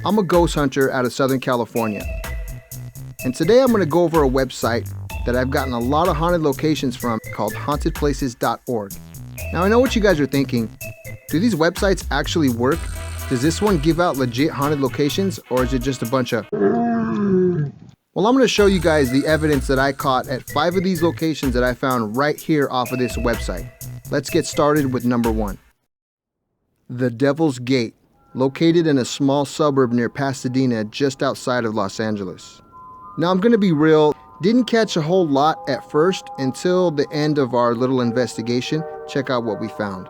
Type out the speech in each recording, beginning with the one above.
I'm a ghost hunter out of Southern California, and today I'm going to go over a website that I've gotten a lot of haunted locations from called hauntedplaces.org. Now I know what you guys are thinking. Do these websites actually work? Does this one give out legit haunted locations, or is it just a bunch of... Well, I'm going to show you guys the evidence that I caught at 5 of these locations that I found right here off of this website. Let's get started with number 1. The Devil's Gate, located in a small suburb near Pasadena just outside of Los Angeles. Now I'm going to be real, didn't catch a whole lot at first until the end of our little investigation. Check out what we found.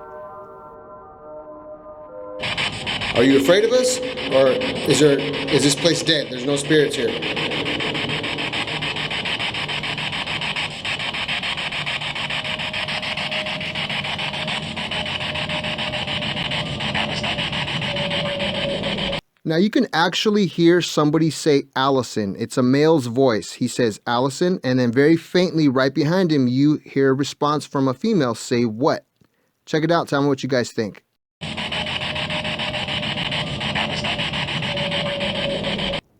Are you afraid of us? Or is this place dead? There's no spirits here. Now you can actually hear somebody say Allison. It's a male's voice. He says Allison, and then very faintly right behind him you hear a response from a female say what? Check it out, tell me what you guys think.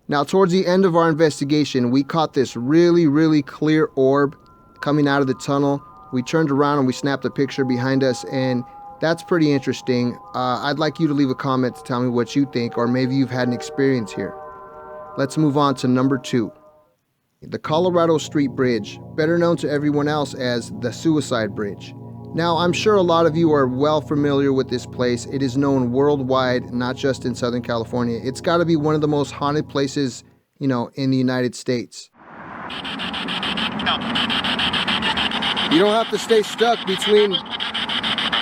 Now towards the end of our investigation, we caught this really clear orb coming out of the tunnel. We turned around and we snapped a picture behind us, and that's pretty interesting. I'd like you to leave a comment to tell me what you think, or maybe you've had an experience here. Let's move on to number 2. The Colorado Street Bridge, better known to everyone else as the Suicide Bridge. Now, I'm sure a lot of you are well familiar with this place. It is known worldwide, not just in Southern California. It's got to be one of the most haunted places, in the United States. You don't have to stay stuck between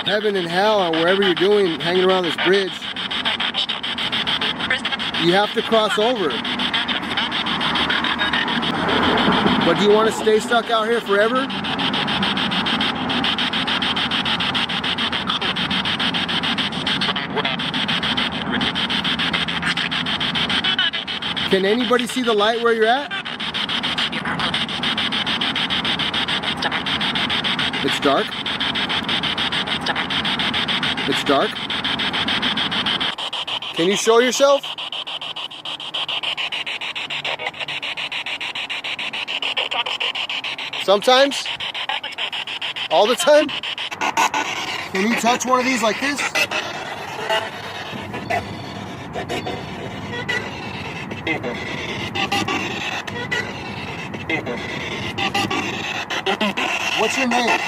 heaven and hell or wherever you're doing, hanging around this bridge. You have to cross over. But do you want to stay stuck out here forever? Can anybody see the light where you're at? It's dark. It's dark. Can you show yourself? Sometimes? All the time? Can you touch one of these like this? What's your name?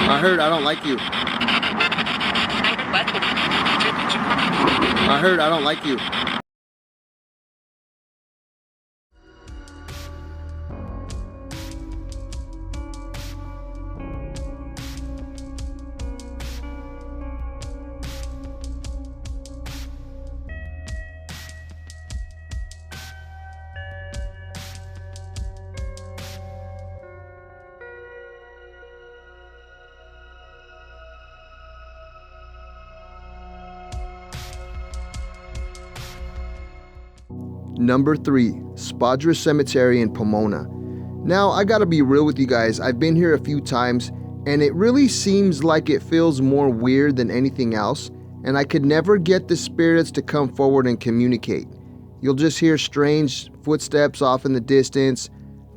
I heard I don't like you. I heard I don't like you. Number 3, Pomona Cemetery in Pomona. Now, I gotta be real with you guys. I've been here a few times, and it really seems like it feels more weird than anything else, and I could never get the spirits to come forward and communicate. You'll just hear strange footsteps off in the distance,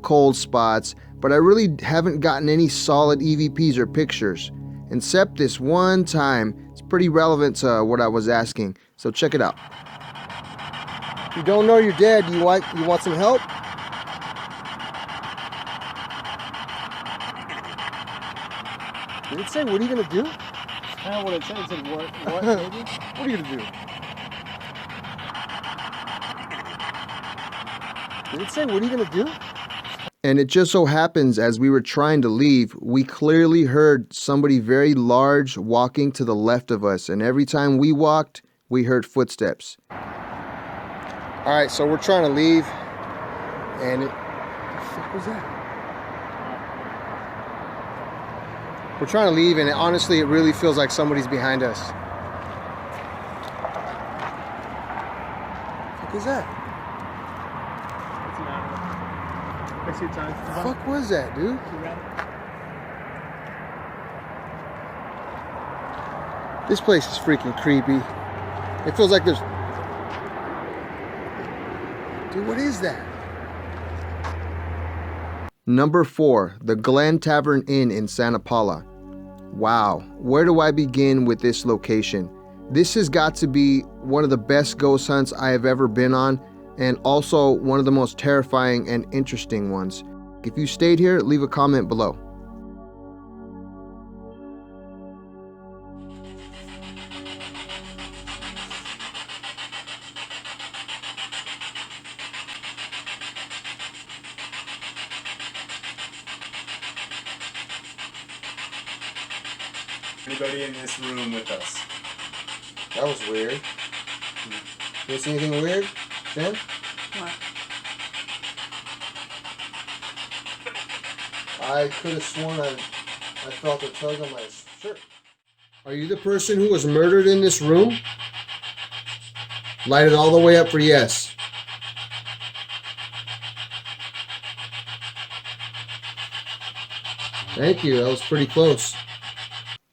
cold spots, but I really haven't gotten any solid EVPs or pictures, except this one time. It's pretty relevant to what I was asking, so check it out. You don't know you're dead. You want some help? Did it say, what are you going to do? That's kind of what it said. It said, what maybe? What are you going to do? Did it say, what are you going to do? And it just so happens, as we were trying to leave, we clearly heard somebody very large walking to the left of us. And every time we walked, we heard footsteps. All right, so we're trying to leave, and what the fuck was that? We're trying to leave, and honestly, it really feels like somebody's behind us. What the fuck is that? What's the matter? Next to your time. What the fuck was that, dude? This place is freaking creepy. It feels like there's... Dude, what is that? Number 4, the Glen Tavern Inn in Santa Paula. Wow, where do I begin with this location? This has got to be one of the best ghost hunts I have ever been on, and also one of the most terrifying and interesting ones. If you stayed here, leave a comment below. Anybody in this room with us? That was weird. You see anything weird, Jen? What? I could have sworn I felt a tug on my shirt. Are you the person who was murdered in this room? Light it all the way up for yes. Thank you, that was pretty close.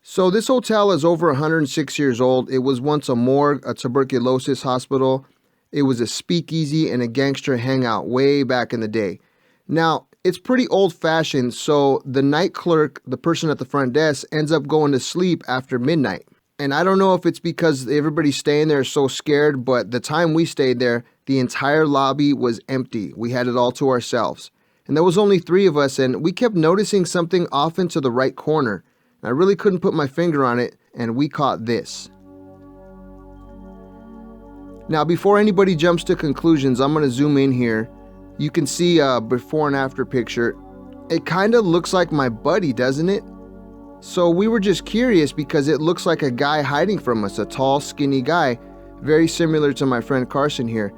So this hotel is over 106 years old. It was once a morgue, a tuberculosis hospital. It was a speakeasy and a gangster hangout way back in the day. Now, it's pretty old-fashioned, so the night clerk, the person at the front desk, ends up going to sleep after midnight. And I don't know if it's because everybody staying there is so scared, but the time we stayed there, the entire lobby was empty. We had it all to ourselves. And there was only 3 of us, and we kept noticing something off into the right corner. I really couldn't put my finger on it, and we caught this. Now, before anybody jumps to conclusions, I'm going to zoom in here. You can see a before and after picture. It kind of looks like my buddy, doesn't it? So we were just curious because it looks like a guy hiding from us, a tall, skinny guy, very similar to my friend Carson here.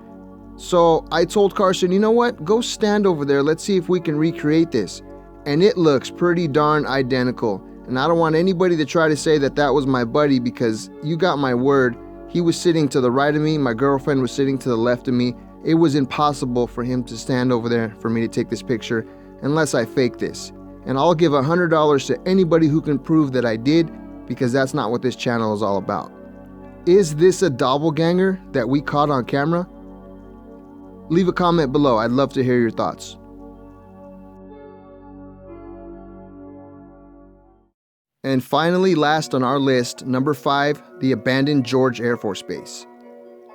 So I told Carson, you know what? Go stand over there. Let's see if we can recreate this. And it looks pretty darn identical. And I don't want anybody to try to say that that was my buddy, because you got my word. He was sitting to the right of me. My girlfriend was sitting to the left of me. It was impossible for him to stand over there for me to take this picture unless I fake this. And I'll give $100 to anybody who can prove that I did, because that's not what this channel is all about. Is this a doppelganger that we caught on camera? Leave a comment below. I'd love to hear your thoughts. And finally, last on our list, number 5, the abandoned George Air Force Base.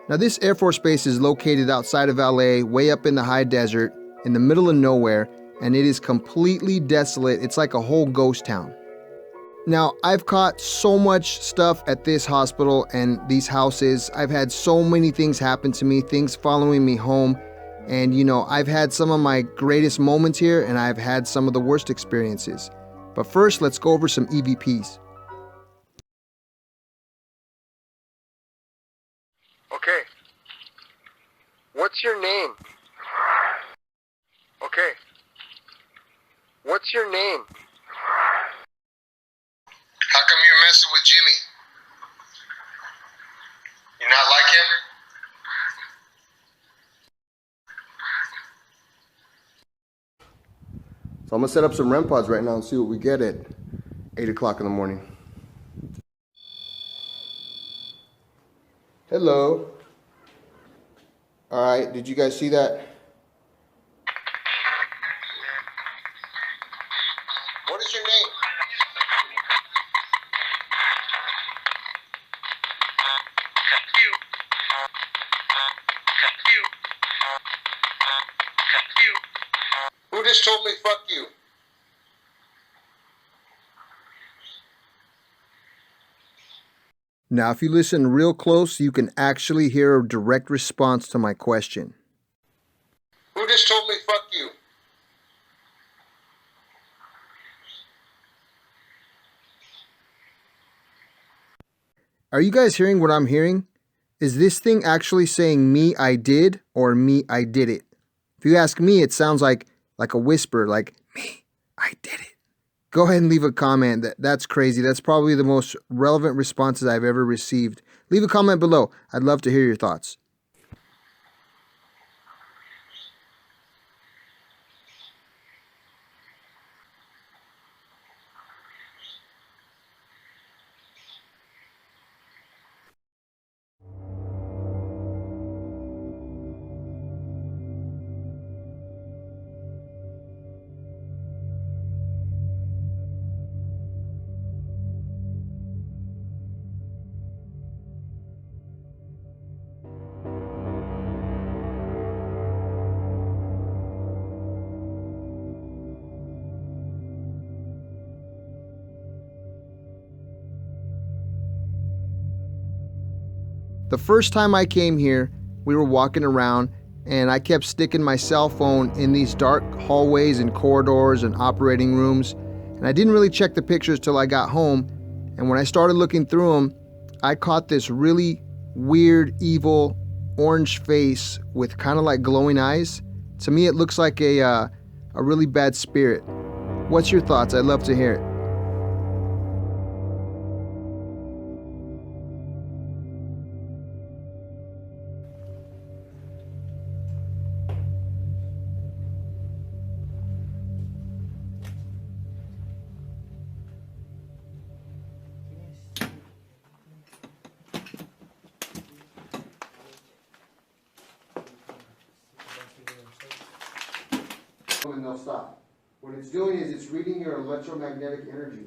Now, this Air Force Base is located outside of LA, way up in the high desert, in the middle of nowhere, and it is completely desolate. It's like a whole ghost town. Now, I've caught so much stuff at this hospital and these houses. I've had so many things happen to me, things following me home. And, you know, I've had some of my greatest moments here, and I've had some of the worst experiences. But first, let's go over some EVPs. Okay. What's your name? Okay. What's your name? How come you're messing with Jimmy? You not like him? So I'm gonna set up some REM pods right now and see what we get at 8 o'clock in the morning. Hello. All right, did you guys see that? What is your name? Who just told me fuck you? Now, if you listen real close, you can actually hear a direct response to my question. Who just told me fuck you? Are you guys hearing what I'm hearing? Is this thing actually saying me I did or me I did it? If you ask me, it sounds like a whisper, like me I did it. Go ahead and leave a comment. That's crazy. That's probably the most relevant responses I've ever received. Leave a comment below. I'd love to hear your thoughts. The first time I came here, we were walking around and I kept sticking my cell phone in these dark hallways and corridors and operating rooms. And I didn't really check the pictures till I got home. And when I started looking through them, I caught this really weird, evil, orange face with kind of like glowing eyes. To me, it looks like a really bad spirit. What's your thoughts? I'd love to hear it. And they'll stop. What it's doing is it's reading your electromagnetic energy.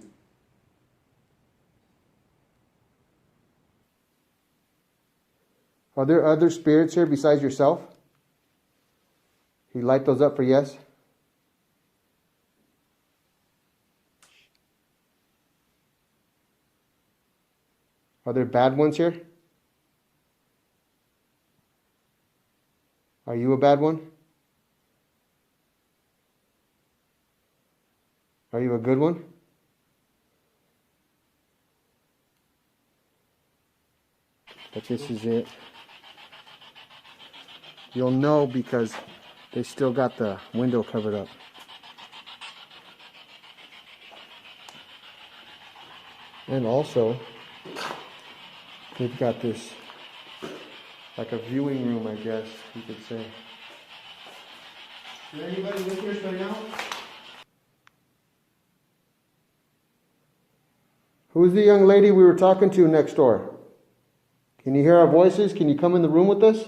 Are there other spirits here besides yourself? Can you light those up for yes? Are there bad ones here? Are you a bad one? Are you a good one? But this is it. You'll know because they still got the window covered up. And also, they've got this, like a viewing room, I guess you could say. Is there anybody with here right now? Who's the young lady we were talking to next door? Can you hear our voices? Can you come in the room with us?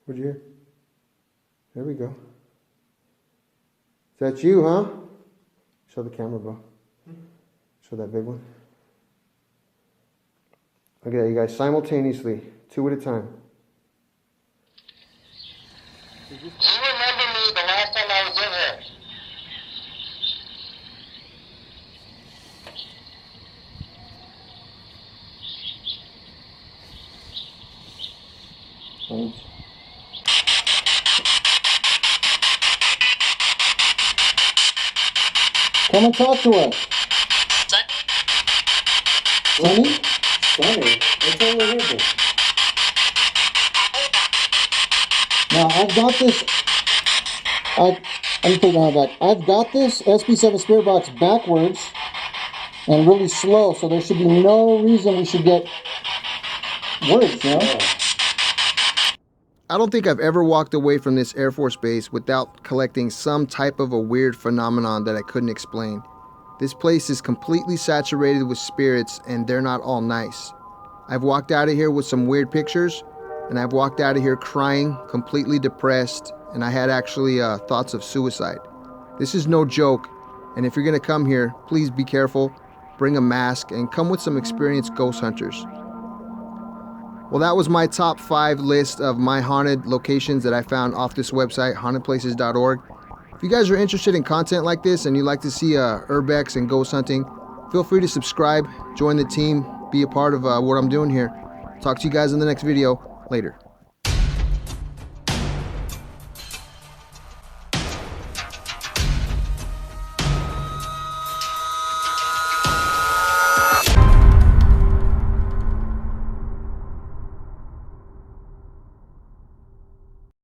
What'd you hear? There we go. Is that you, huh? Show the camera, bro. Show that big one. Okay, you guys, simultaneously, 2 at a time. Do you remember me the last time I was in here? Thanks. Come and talk to us. Sonny? Sonny? What's all over here? Now, I've got this, let me put it back. I've got this SP7 Spirit Box backwards and really slow, so there should be no reason we should get words, you know? I don't think I've ever walked away from this Air Force base without collecting some type of a weird phenomenon that I couldn't explain. This place is completely saturated with spirits and they're not all nice. I've walked out of here with some weird pictures, and I've walked out of here crying, completely depressed, and I had actually thoughts of suicide. This is no joke, and if you're gonna come here, please be careful, bring a mask, and come with some experienced ghost hunters. Well, that was my top 5 list of my haunted locations that I found off this website, hauntedplaces.org. If you guys are interested in content like this and you like to see urbex and ghost hunting, feel free to subscribe, join the team, be a part of what I'm doing here. Talk to you guys in the next video. Later.